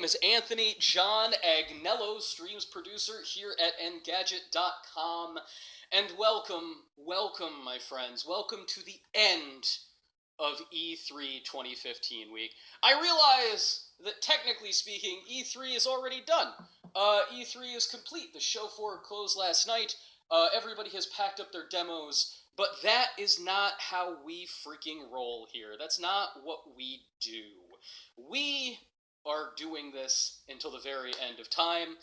name is Anthony John Agnello, streams producer here at Engadget.com. And welcome, my friends. Welcome to the end of E3 2015 week. I realize that technically speaking, E3 is already done. E3 is complete. The show floor closed last night. Everybody has packed up their demos. But that is not how we freaking roll here. That's not what we do. We are doing this until the very end of time.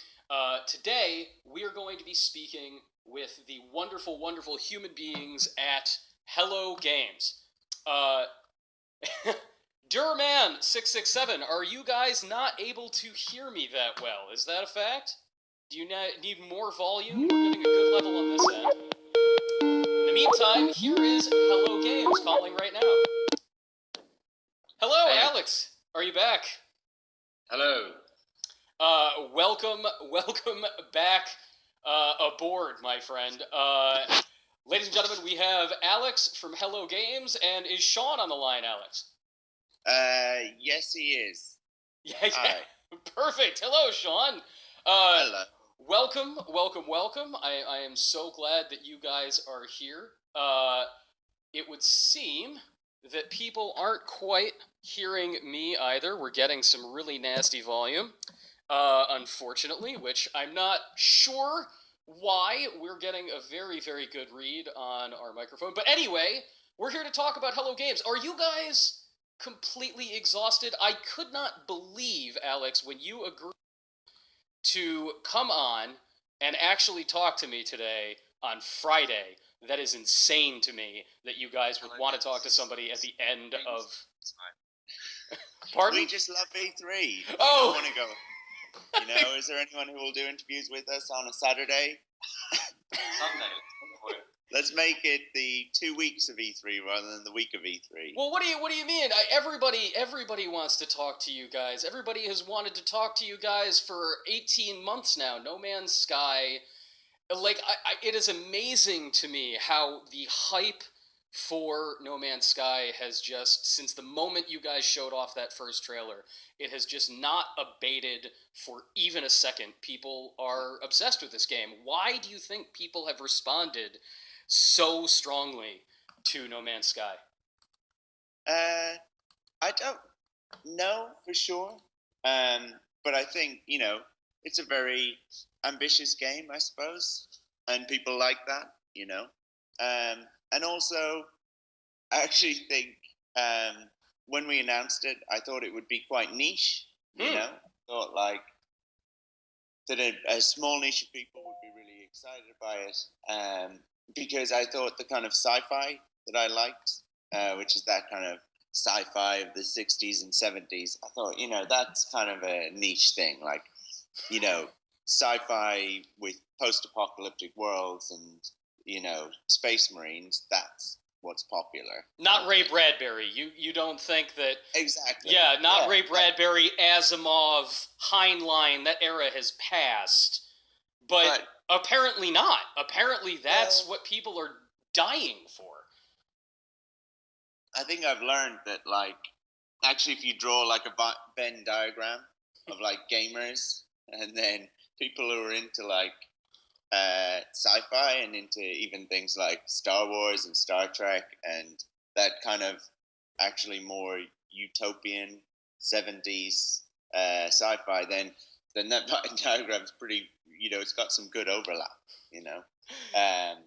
Today, we are going to be speaking with the wonderful, wonderful human beings at Hello Games. Durman667, are you guys not able to hear me that well? Is that a fact? Do you need more volume? We're getting a good level on this end. In the meantime, here is Hello Games calling right now. Hello, hey. Alex. Are you back? Hello. Welcome back aboard, my friend. Ladies and gentlemen, we have Alex from Hello Games, and is Sean on the line, Alex? Yes, he is. Yeah. Perfect. Hello, Sean. Hello. Welcome. I am so glad that you guys are here. It would seem that people aren't quite hearing me either. We're getting some really nasty volume, unfortunately, which I'm not sure why. We're getting a very, very good read on our microphone. But anyway, we're here to talk about Hello Games. Are you guys completely exhausted? I could not believe, Alex, when you agreed to come on and actually talk to me today on Friday. That is insane to me that you guys would want to talk to somebody at the end of... Pardon? We just love E3. Oh! We don't want to go... You know, is there anyone who will do interviews with us on a Saturday? Sunday. Let's make it the 2 weeks of E3 rather than the week of E3. Well, what do you mean? Everybody wants to talk to you guys. Everybody has wanted to talk to you guys for 18 months now. No Man's Sky. Like, it is amazing to me how the hype for No Man's Sky has just, since the moment you guys showed off that first trailer, it has just not abated for even a second. People are obsessed with this game. Why do you think people have responded so strongly to No Man's Sky? I don't know for sure. But I think, you know, it's a very ambitious game, I suppose. And people like that, you know. And also, I actually think when we announced it, I thought it would be quite niche, you know. I thought, like, that a small niche of people would be really excited by it. Because I thought the kind of sci-fi that I liked, which is that kind of sci-fi of the 60s and 70s, I thought, you know, that's kind of a niche thing. Like, you know, sci-fi with post-apocalyptic worlds and, you know, space marines, that's what's popular. Not Ray Bradbury. You don't think that... Exactly. Yeah, not Ray Bradbury, Asimov, Heinlein, that era has passed. But apparently not. Apparently that's what people are dying for. I think I've learned that, like, actually if you draw, like, a Venn diagram of, like, gamers, and then people who are into, like, sci-fi and into even things like Star Wars and Star Trek and that kind of actually more utopian 70s sci-fi, then that diagram's pretty, you know, it's got some good overlap, you know. And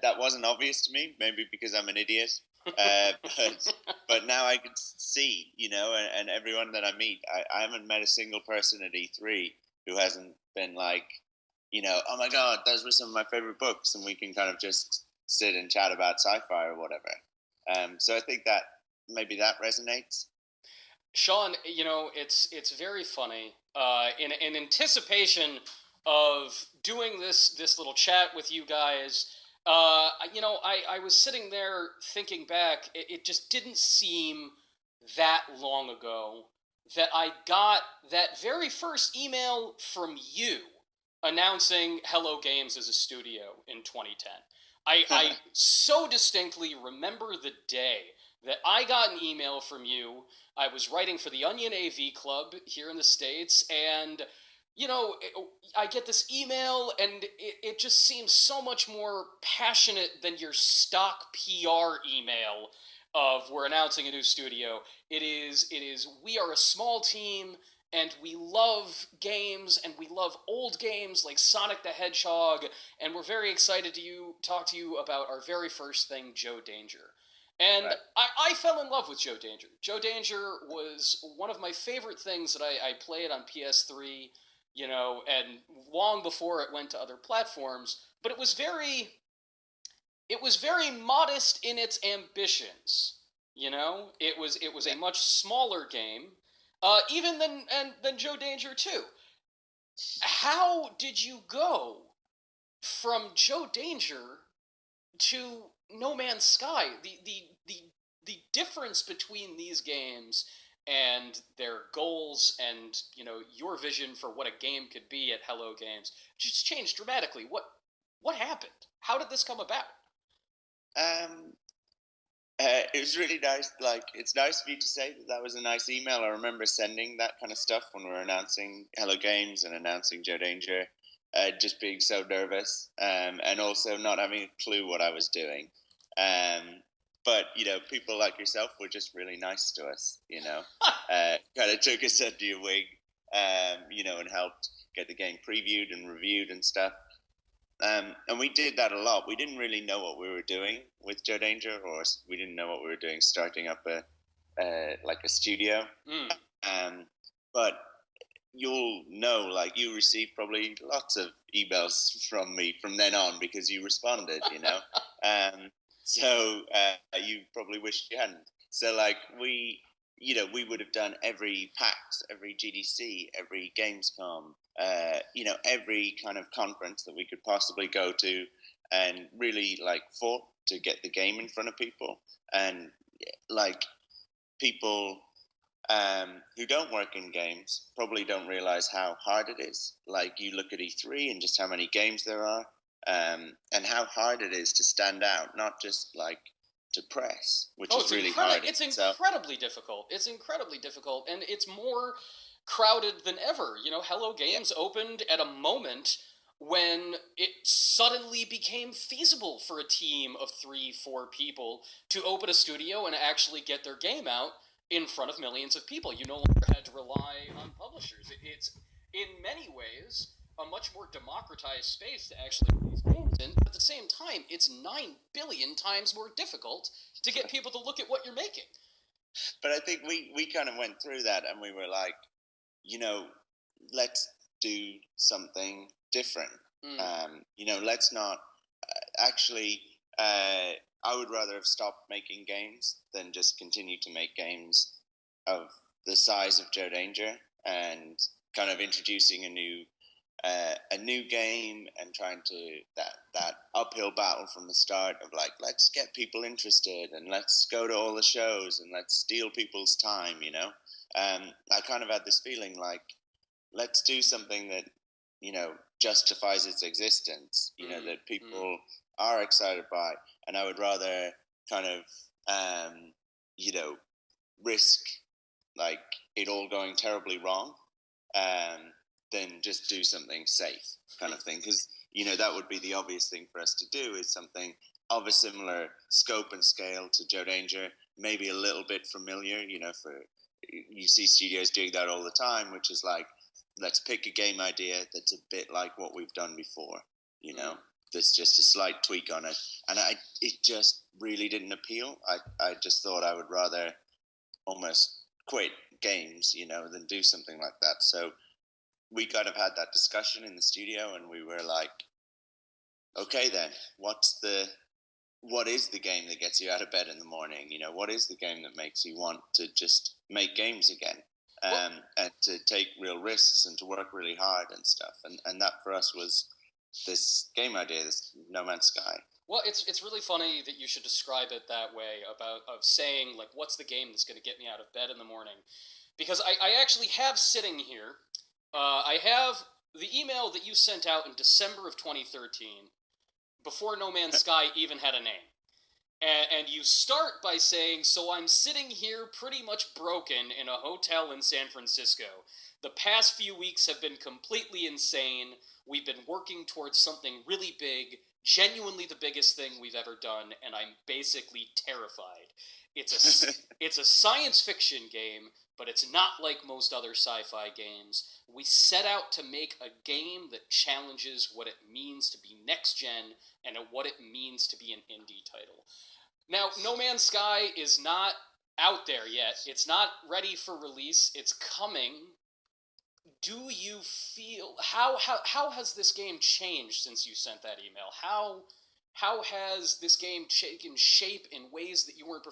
that wasn't obvious to me, maybe because I'm an idiot. But now I can see, you know, and everyone that I meet, I haven't met a single person at E3 who hasn't been like, you know, oh my God, those were some of my favorite books, and we can kind of just sit and chat about sci-fi or whatever. So I think that maybe that resonates. Sean, you know, it's very funny. In anticipation of doing this little chat with you guys, you know, I was sitting there thinking back. It just didn't seem that long ago that I got that very first email from you announcing Hello Games as a studio in 2010. I so distinctly remember the day that I got an email from you. I was writing for the Onion AV Club here in the States, and I get this email, and it just seems so much more passionate than your stock PR email of we're announcing a new studio. It is we are a small team and we love games and we love old games like Sonic the Hedgehog, and we're very excited to talk to you about our very first thing, Joe Danger. And Right. I fell in love with Joe Danger. Joe Danger was one of my favorite things that I played on PS3, and long before it went to other platforms. But it was very modest in its ambitions. It was Yeah. a much smaller game, even than Joe Danger 2. How did you go from Joe Danger to No Man's Sky? The difference between these games and their goals and your vision for what a game could be at Hello Games just changed dramatically. What happened? How did this come about? Um, it was really nice. Like, it's nice of you to say that that was a nice email. I remember sending that kind of stuff when we were announcing Hello Games and announcing Joe Danger. Just being so nervous, and also not having a clue what I was doing. But people like yourself were just really nice to us. Kind of took us under your wing, and helped get the game previewed and reviewed and stuff. And we did that a lot. We didn't really know what we were doing with Joe Danger, or we didn't know what we were doing starting up like a studio. Mm. Um, but you'll know, like, you received probably lots of emails from me from then on because you responded. So you probably wish you hadn't. So like we would have done every PAX, every GDC, every Gamescom, every kind of conference that we could possibly go to, and really like fought to get the game in front of people, and like people who don't work in games probably don't realize how hard it is. Like, you look at E3 and just how many games there are, and how hard it is to stand out, not just like to press, which Oh, is really hard. It's So incredibly difficult. It's incredibly difficult, and it's more crowded than ever. Hello yeah, Games opened at a moment when it suddenly became feasible for a team of 3, 4 people to open a studio and actually get their game out in front of millions of people. You no longer had to rely on publishers. It's in many ways a much more democratized space to actually release games in, but at the same time, it's 9 billion times more difficult to get people to look at what you're making. but I think we kind of went through that, and we were like, you know, let's do something different. Mm. Let's not actually. I would rather have stopped making games than just continue to make games of the size of Joe Danger, and kind of introducing a new game, and trying to that uphill battle from the start of like, let's get people interested and let's go to all the shows and let's steal people's time. I kind of had this feeling like, let's do something that justifies its existence, that people are excited by, and I would rather kind of you know risk like it all going terribly wrong, um, than just do something safe, kind of thing. Because that would be the obvious thing for us to do, is something of a similar scope and scale to Joe Danger, maybe a little bit familiar. For you see studios doing that all the time, which is like, let's pick a game idea that's a bit like what we've done before. There's just a slight tweak on it, and it just really didn't appeal. I just thought I would rather almost quit games, than do something like that. So we kind of had that discussion in the studio, and we were like, okay, then what is the game that gets you out of bed in the morning? What is the game that makes you want to just make games again, and to take real risks and to work really hard and stuff? And that for us was this game idea, this No Man's Sky. Well, it's really funny that you should describe it that way, about of saying like, what's the game that's going to get me out of bed in the morning? Because I actually have sitting here, I have the email that you sent out in December of 2013, before No Man's Sky even had a name. And you start by saying, so I'm sitting here pretty much broken in a hotel in San Francisco. The past few weeks have been completely insane. We've been working towards something really big, genuinely the biggest thing we've ever done, and I'm basically terrified. It's a science fiction game, but it's not like most other sci-fi games. We set out to make a game that challenges what it means to be next gen and what it means to be an indie title. Now, No Man's Sky is not out there yet. It's not ready for release. It's coming. Do you feel how has this game changed since you sent that email? How has this game taken shape in ways that you weren't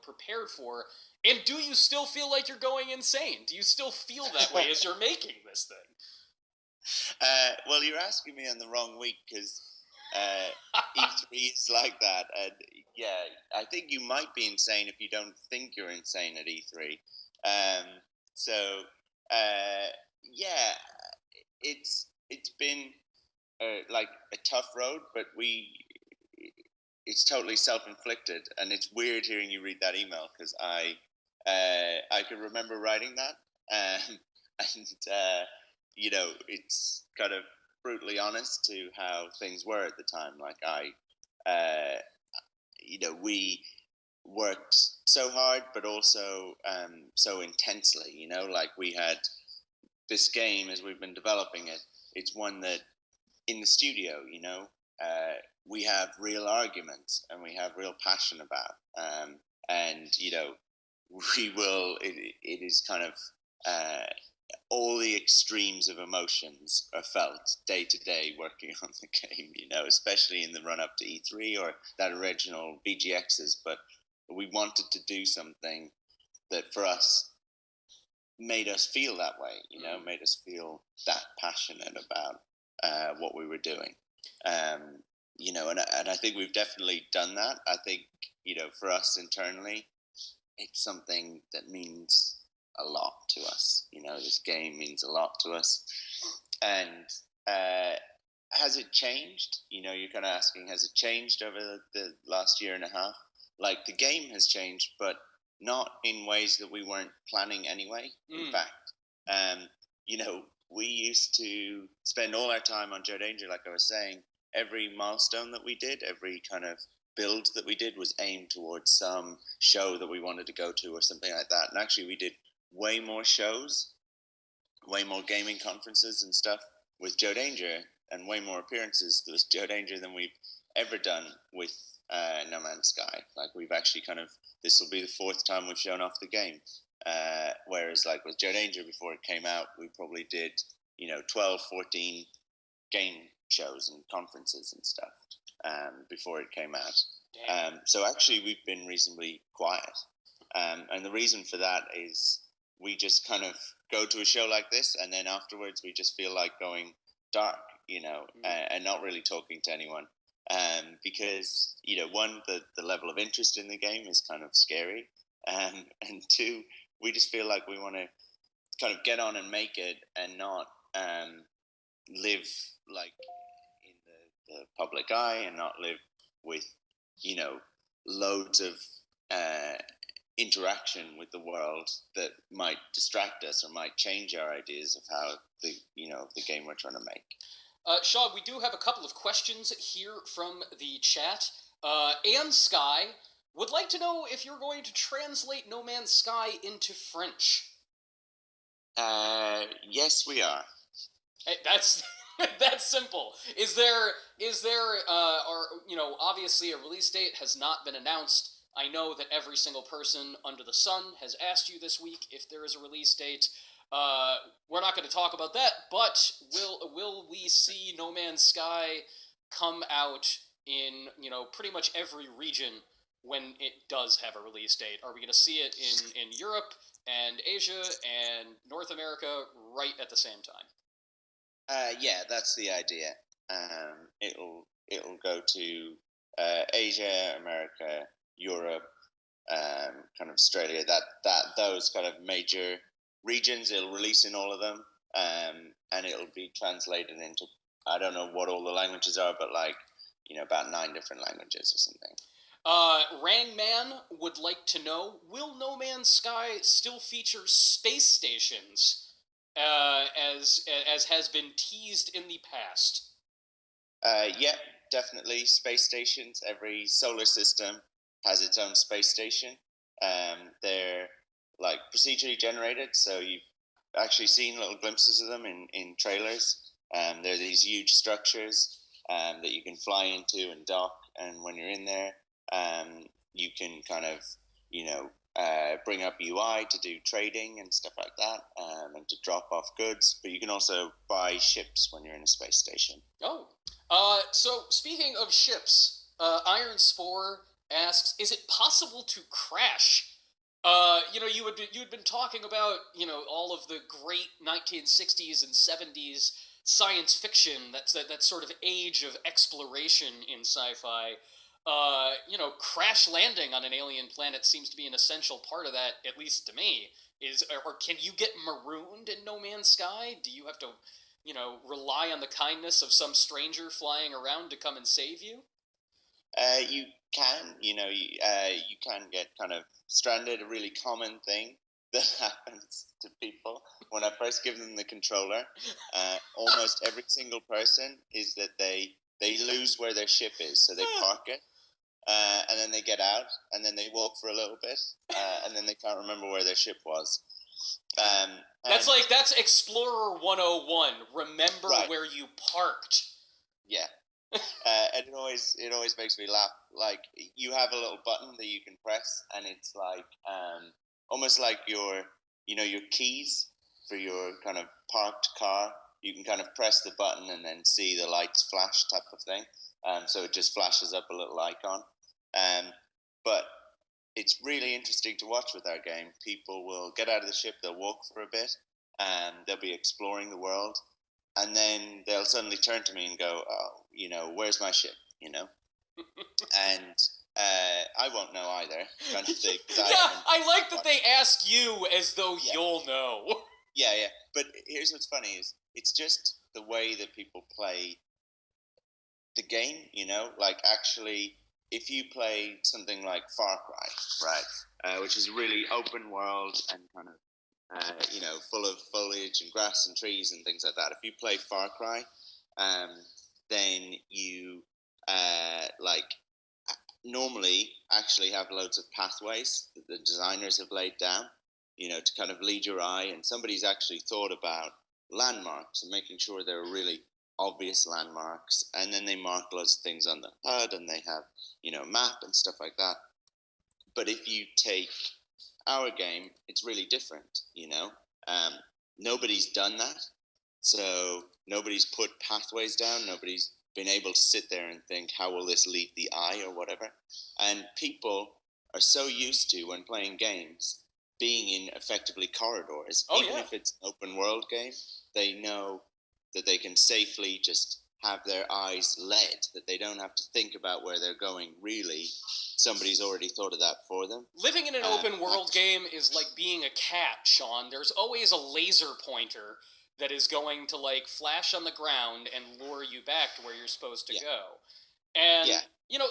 prepared for? And do you still feel like you're going insane? Do you still feel that way as you're making this thing? Well, you're asking me on the wrong week because E3 is like that, and yeah, I think you might be insane if you don't think you're insane at E3. Um, so yeah, it's been like a tough road, but it's totally self-inflicted, and it's weird hearing you read that email because I can remember writing that, and it's kind of brutally honest to how things were at the time. Like we worked so hard, but also so intensely. Like we had this game as we've been developing it. It's one that in the studio, we have real arguments and we have real passion about, and we will. It is kind of. All the extremes of emotions are felt day to day working on the game, especially in the run up to E3 or that original BGXs. But we wanted to do something that for us made us feel that way, made us feel that passionate about what we were doing. And I think we've definitely done that. I think, for us internally, it's something that means a lot to us. This game means a lot to us. And has it changed? You're kind of asking, has it changed over the last year and a half? Like the game has changed, but not in ways that we weren't planning anyway. In fact, we used to spend all our time on Joe Danger, like I was saying. Every milestone that we did, every kind of build that we did was aimed towards some show that we wanted to go to or something like that. And actually we did way more shows, way more gaming conferences and stuff with Joe Danger, and way more appearances with Joe Danger than we've ever done with No Man's Sky. Like we've actually this will be the fourth time we've shown off the game. Whereas like with Joe Danger, before it came out, we probably did 12, 14 game shows and conferences and stuff before it came out. So actually we've been reasonably quiet, and the reason for that is we just kind of go to a show like this, and then afterwards we just feel like going dark, and not really talking to anyone, because one, the level of interest in the game is kind of scary, and two, we just feel like we want to kind of get on and make it, and not live like in the public eye, and not live with loads of interaction with the world that might distract us or might change our ideas of how the game we're trying to make. Shaw, we do have a couple of questions here from the chat. Anne Sky would like to know if you're going to translate No Man's Sky into French. Yes, we are. Hey, that's simple. Is there obviously a release date has not been announced. I know that every single person under the sun has asked you this week if there is a release date. We're not going to talk about that, but will we see No Man's Sky come out in pretty much every region when it does have a release date? Are we going to see it in Europe and Asia and North America right at the same time? Yeah, that's the idea. It'll go to Asia, America, Europe, kind of Australia. Those kind of major regions. It'll release in all of them, and it'll be translated into, I don't know what all the languages are, but like about 9 different languages or something. Rangman would like to know, will No Man's Sky still feature space stations, as has been teased in the past? Yeah, definitely. Space stations. Every solar system has its own space station. They're like procedurally generated, so you've actually seen little glimpses of them in trailers. They're these huge structures that you can fly into and dock, and when you're in there, you can kind of, bring up UI to do trading and stuff like that, and to drop off goods. But you can also buy ships when you're in a space station. Oh, so speaking of ships, Iron Spore asks, is it possible to crash? You had been talking about all of the great 1960s and 70s science fiction. That's that sort of age of exploration in sci-fi. Crash landing on an alien planet seems to be an essential part of that, at least to me. Or can you get marooned in No Man's Sky? Do you have to rely on the kindness of some stranger flying around to come and save you? You can, you can get kind of stranded. A really common thing that happens to people when I first give them the controller, almost every single person, is that they lose where their ship is, so they park it, and then they get out, and then they walk for a little bit, and then they can't remember where their ship was. That's Explorer 101. Remember right. where you parked. Yeah. And it always makes me laugh. Like, you have a little button that you can press, and it's like almost like your keys for your kind of parked car. You can kind of press the button and then see the lights flash type of thing. So it just flashes up a little icon. But it's really interesting to watch with our game. People will get out of the ship, they'll walk for a bit, and they'll be exploring the world, and then they'll suddenly turn to me and go, "Oh, where's my ship?" And I won't know either, kind of thing. I like that they ask you as though you'll know. Yeah. But here's what's funny is it's just the way that people play the game. Like, actually, if you play something like Far Cry, right, which is really open world and kind of full of foliage and grass and trees and things like that. If you play Far Cry, then you normally actually have loads of pathways that the designers have laid down, to kind of lead your eye. And somebody's actually thought about landmarks and making sure there are really obvious landmarks. And then they mark loads of things on the HUD, and they have, a map and stuff like that. But if you take our game, it's really different. Nobody's done that, so nobody's put pathways down. Nobody's been able to sit there and think, how will this lead the eye or whatever. And people are so used to, when playing games, being in effectively corridors. Even if it's an open world game, they know that they can safely just have their eyes led, that they don't have to think about where they're going, really. Somebody's already thought of that for them. Living in an open world game is like being a cat, Sean. There's always a laser pointer that is going to flash on the ground and lure you back to where you're supposed to go. And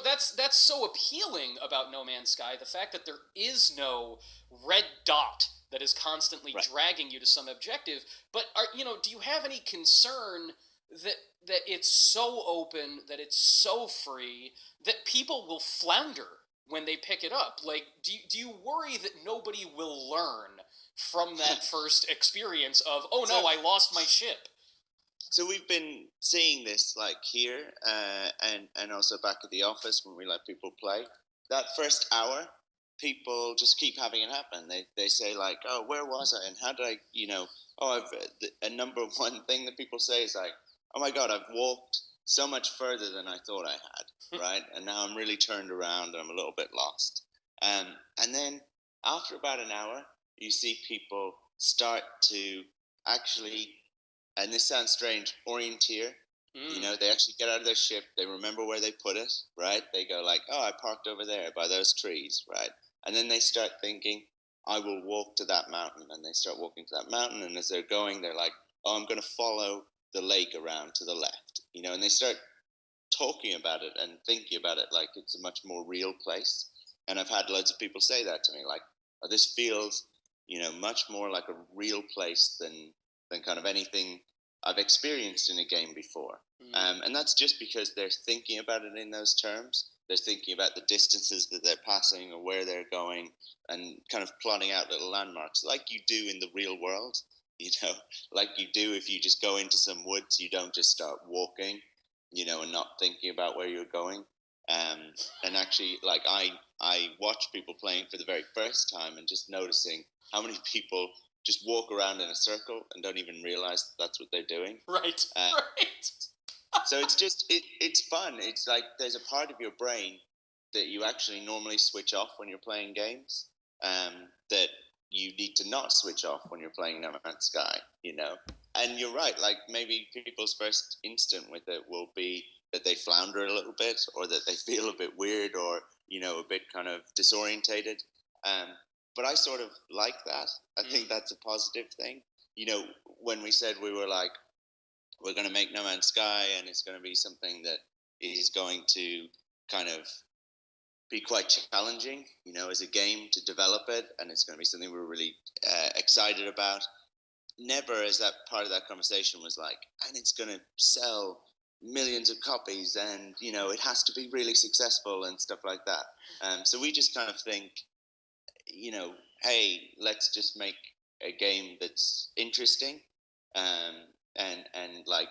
that's so appealing about No Man's Sky, the fact that there is no red dot that is constantly dragging you to some objective. But do you have any concern that it's so open, that it's so free, that people will flounder when they pick it up? Do you worry that nobody will learn from that first experience of, oh no, I lost my ship? So we've been seeing this here, and also back at the office when we let people play. That first hour, people just keep having it happen. They say oh, where was I, and how did I, a number one thing that people say is oh my God, I've walked so much further than I thought I had, right? And now I'm really turned around and I'm a little bit lost. And then after about an hour, you see people start to actually, and this sounds strange, orienteer. They actually get out of their ship, they remember where they put it, right? They go oh, I parked over there by those trees, right? And then they start thinking, I will walk to that mountain. And they start walking to that mountain, and as they're going, they're oh, I'm going to follow the lake around to the left, and they start talking about it and thinking about it like it's a much more real place. And I've had loads of people say that to me, like, oh, this feels, much more like a real place than kind of anything I've experienced in a game before. And that's just because they're thinking about it in those terms. They're thinking about the distances that they're passing or where they're going, and kind of plotting out little landmarks like you do in the real world, like you do if you just go into some woods. You don't just start walking, and not thinking about where you're going. And actually, like I watch people playing for the very first time and just noticing how many people just walk around in a circle and don't even realize that that's what they're doing. Right. Right. So it's fun. It's like there's a part of your brain that you actually normally switch off when you're playing games, that you need to not switch off when you're playing No Man's Sky, And you're right, like maybe people's first instinct with it will be that they flounder a little bit, or that they feel a bit weird, or, a bit kind of disorientated. But I sort of like that. I think that's a positive thing. When we said we were like, we're going to make No Man's Sky, and it's going to be something that is going to kind of be quite challenging, as a game to develop it, and it's going to be something we're really excited about. Never as that part of that conversation was like, and it's going to sell millions of copies, and it has to be really successful and stuff like that. So we just kind of think, hey, let's just make a game that's interesting, and like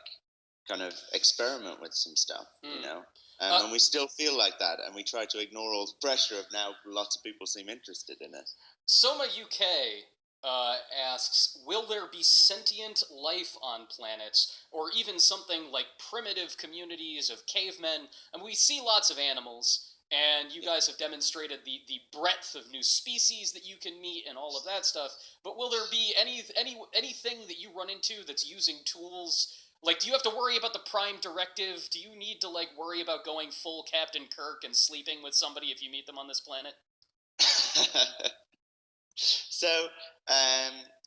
kind of experiment with some stuff, and we still feel like that, and we try to ignore all the pressure of now lots of people seem interested in it. Soma UK asks, will there be sentient life on planets, or even something like primitive communities of cavemen? And we see lots of animals, and you guys have demonstrated the breadth of new species that you can meet and all of that stuff. But will there be anything that you run into that's using tools? Like, do you have to worry about the Prime Directive? Do you need to, like, worry about going full Captain Kirk and sleeping with somebody if you meet them on this planet? So,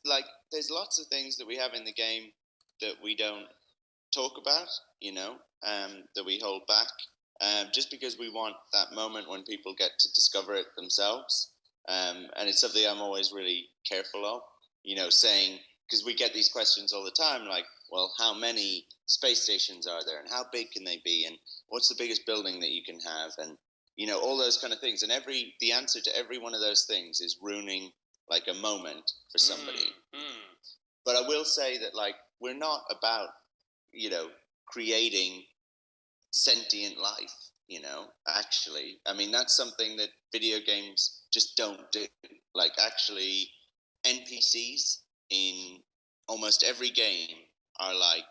like, there's lots of things that we have in the game that we don't talk about, that we hold back, just because we want that moment when people get to discover it themselves. And it's something I'm always really careful of, saying, because we get these questions all the time, like, well, how many space stations are there, and how big can they be, and what's the biggest building that you can have, and all those kind of things. And the answer to every one of those things is ruining like a moment for somebody. But I will say that, like, we're not about creating sentient life. Actually, I mean, that's something that video games just don't do. Like, actually, NPCs in almost every game are like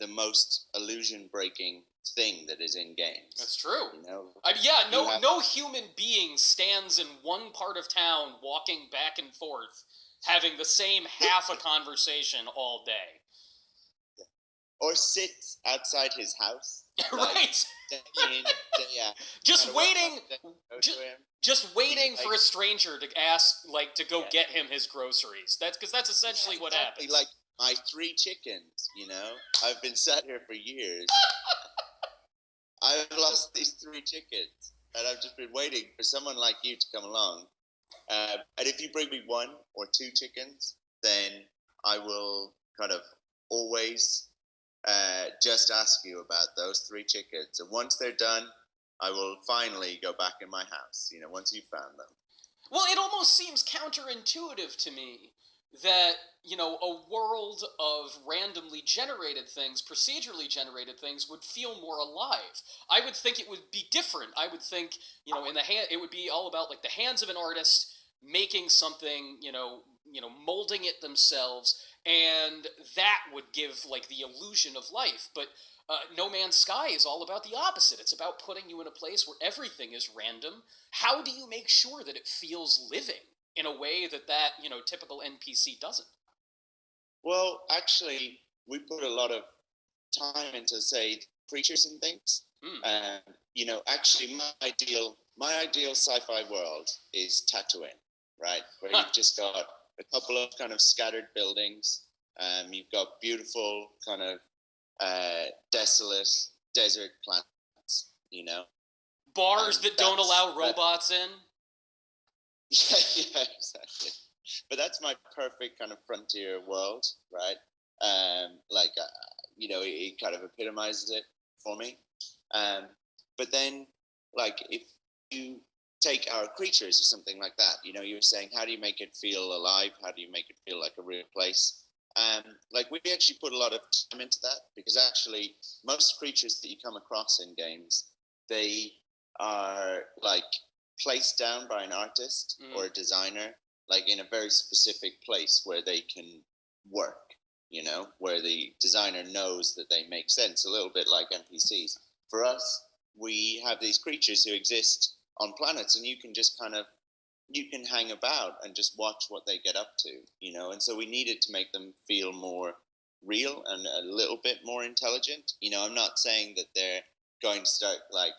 the most illusion breaking thing that is in games. That's true. No human being stands in one part of town walking back and forth having the same half a conversation all day. Or sits outside his house. Right. Day in, day out. Just waiting for a stranger to ask, like, to go get him his groceries. Because that's essentially what happens. Like, my 3 chickens, I've been sat here for years. I've lost these 3 chickens, and I've just been waiting for someone like you to come along. And if you bring me 1 or 2 chickens, then I will kind of always just ask you about those 3 chickens. And once they're done, I will finally go back in my house, once you've found them. Well, it almost seems counterintuitive to me that, a world of randomly generated things, procedurally generated things, would feel more alive. I would think it would be different. I would think, it would be all about, like, the hands of an artist making something, molding it themselves, and that would give, like, the illusion of life. But No Man's Sky is all about the opposite. It's about putting you in a place where everything is random. How do you make sure that it feels living in a way that typical NPC doesn't? Well, actually, we put a lot of time into, say, creatures and things. Actually, my ideal sci-fi world is Tatooine, right? Where you've just got a couple of kind of scattered buildings. You've got beautiful kind of desolate desert planets you know. Bars that don't allow robots in. Yeah, exactly. But that's my perfect kind of frontier world, right? You know, it kind of epitomizes it for me. But then, like, if you take our creatures or something like that, you know, you were saying, how do you make it feel alive? How do you make it feel like a real place? Like, we actually put a lot of time into that, because actually most creatures that you come across in games, they are like placed down by an artist or a designer, like in a very specific place where they can work, you know, where the designer knows that they make sense, a little bit like NPCs. For us, we have these creatures who exist on planets, and you can just kind of, you can hang about and just watch what they get up to, you know. And so we needed to make them feel more real and a little bit more intelligent. You know, I'm not saying that they're going to start like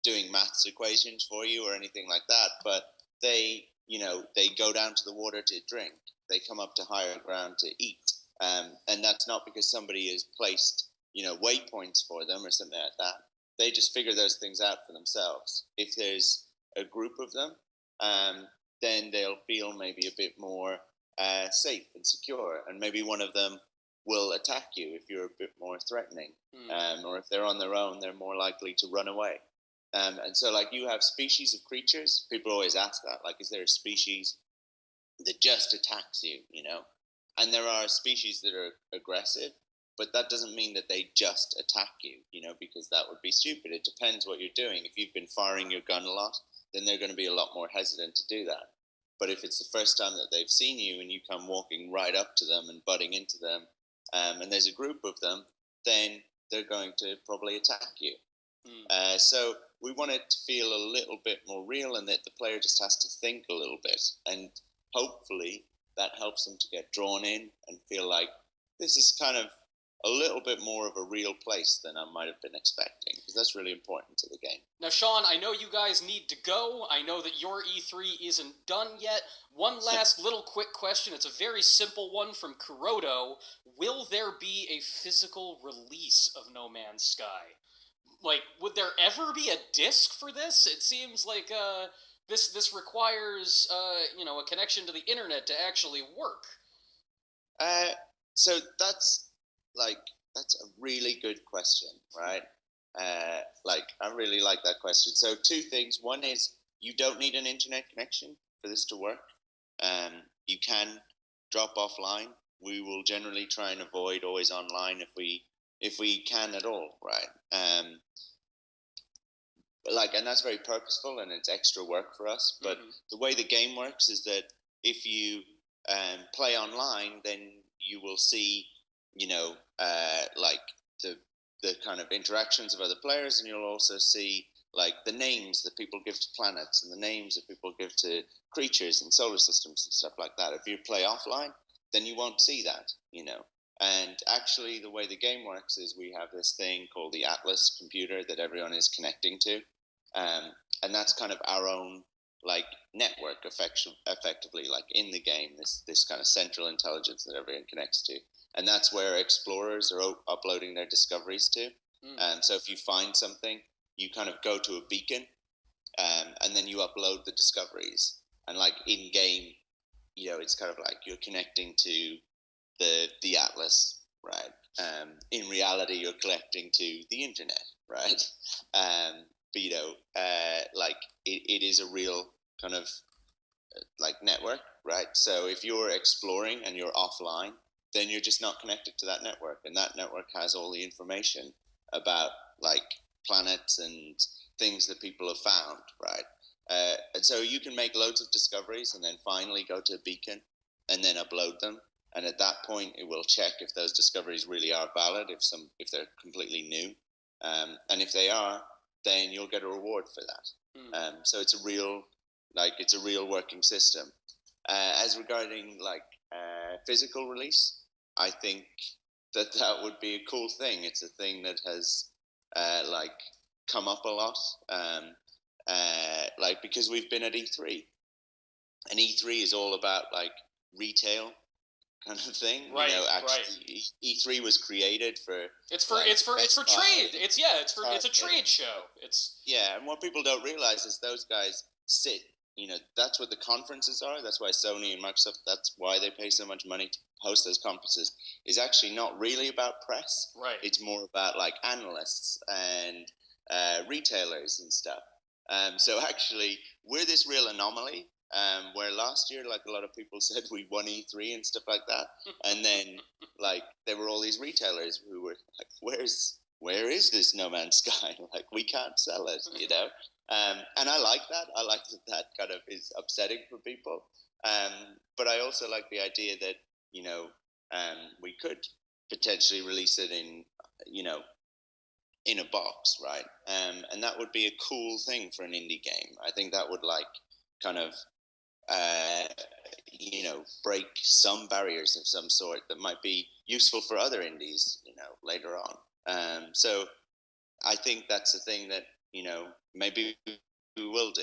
doing maths equations for you or anything like that, but they, you know, they go down to the water to drink, they come up to higher ground to eat, and that's not because somebody has placed, you know, waypoints for them or something like that. They just figure those things out for themselves. If there's a group of them, then they'll feel maybe a bit more safe and secure, and maybe one of them will attack you if you're a bit more threatening, or if they're on their own, they're more likely to run away. And so, like, you have species of creatures. People always ask that, like, is there a species that just attacks you, you know? And there are species that are aggressive, but that doesn't mean that they just attack you, you know, because that would be stupid. It depends what you're doing. If you've been firing your gun a lot, then they're going to be a lot more hesitant to do that. But if it's the first time that they've seen you and you come walking right up to them and butting into them, and there's a group of them, then they're going to probably attack you. So we want it to feel a little bit more real, and that the player just has to think a little bit. And hopefully that helps them to get drawn in and feel like this is kind of a little bit more of a real place than I might have been expecting, because that's really important to the game. Now, Sean, I know you guys need to go. I know that your E3 isn't done yet. One last little quick question. It's a very simple one from Kuroto. Will there be a physical release of No Man's Sky? Like, would there ever be a disc for this? It seems like this requires you know, a connection to the internet to actually work. So that's a really good question, right? Like, I really like that question. So two things. One is, you don't need an internet connection for this to work. You can drop offline. We will generally try and avoid always online if we can at all, right? And that's very purposeful, and it's extra work for us. But the way the game works is that if you play online, then you will see, you know, like the kind of interactions of other players, and you'll also see like the names that people give to planets and the names that people give to creatures and solar systems and stuff like that. If you play offline, then you won't see that, you know. And actually, the way the game works is we have this thing called the Atlas computer that everyone is connecting to, and that's kind of our own like network, effectively, like in the game, this kind of central intelligence that everyone connects to, and that's where explorers are uploading their discoveries to. So if you find something, you kind of go to a beacon, and then you upload the discoveries, and like in game, you know, it's kind of like you're connecting to the Atlas, right? In reality, you're connecting to the internet, right? But you know, like it is a real kind of like network, right? So if you're exploring and you're offline, then you're just not connected to that network, and that network has all the information about like planets and things that people have found, right? And so you can make loads of discoveries and then finally go to a beacon and then upload them. And at that point, it will check if those discoveries really are valid, if they're completely new, and if they are, then you'll get a reward for that. So it's a real working system. As regarding like physical release, I think that would be a cool thing. It's a thing that has like come up a lot, like because we've been at E3, and E3 is all about like retail. kind of thing. Right, you know, actually, E3 was created for. It's for like, it's for trade. It's a trade show. Yeah, and what people don't realize is those guys sit. You know, that's what the conferences are. That's why Sony and Microsoft. That's why they pay so much money to host those conferences. Is actually not really about press. Right. It's more about like analysts and retailers and stuff. So actually, we're this real anomaly. Where last year, like a lot of people said, we won E3 and stuff like that, and then like there were all these retailers who were like, where is this No Man's Sky? Like we can't sell it, you know. And I like that. I like that kind of is upsetting for people. But I also like the idea that, you know, we could potentially release it in, you know, in a box, right? And that would be a cool thing for an indie game. I think that would like kind of, you know, break some barriers of some sort that might be useful for other indies, you know, later on. So I think that's the thing that, you know, maybe we will do.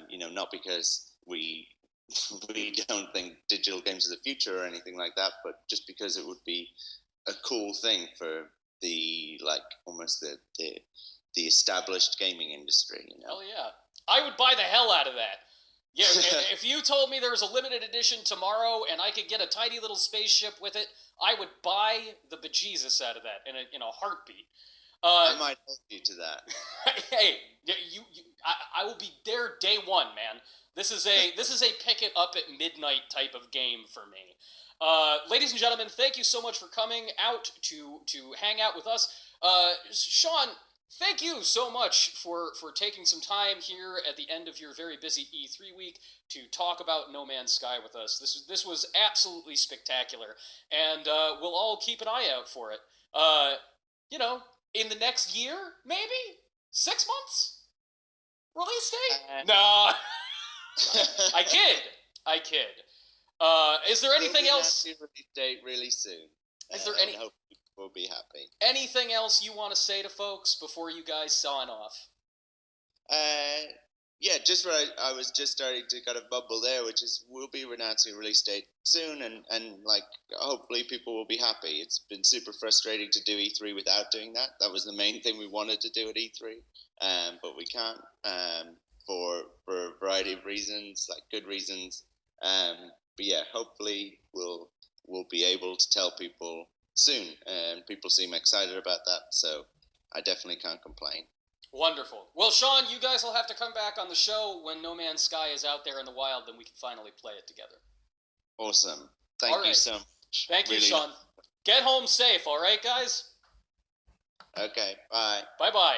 You know, not because we don't think digital games are the future or anything like that, but just because it would be a cool thing for the like almost the established gaming industry. You know? Hell yeah, I would buy the hell out of that. Yeah, if you told me there was a limited edition tomorrow and I could get a tiny little spaceship with it, I would buy the bejesus out of that in a heartbeat. I might hold you to that. Hey, I will be there day one, man. This is a pick it up at midnight type of game for me. Ladies and gentlemen, thank you so much for coming out to hang out with us. Sean, thank you so much for taking some time here at the end of your very busy E3 week to talk about No Man's Sky with us. This was absolutely spectacular, and we'll all keep an eye out for it. You know, in the next year, maybe 6 months release date. No, I kid. Is there anything else? Release date really soon. Is there any? Hope people will be happy. Anything else you want to say to folks before you guys sign off? Yeah, just what I was just starting to kind of bubble there, which is we'll be announcing a release date soon, and like hopefully people will be happy. It's been super frustrating to do E3 without doing that. That was the main thing we wanted to do at E3, but we can't for a variety of reasons, like good reasons. But yeah, hopefully we'll be able to tell people soon, and people seem excited about that. So I definitely can't complain. Wonderful. Well, Sean, you guys will have to come back on the show when No Man's Sky is out there in the wild, then we can finally play it together. Awesome. Thank you so much. Thank you, Sean. Get home safe, all right, guys? Okay, bye. Bye-bye.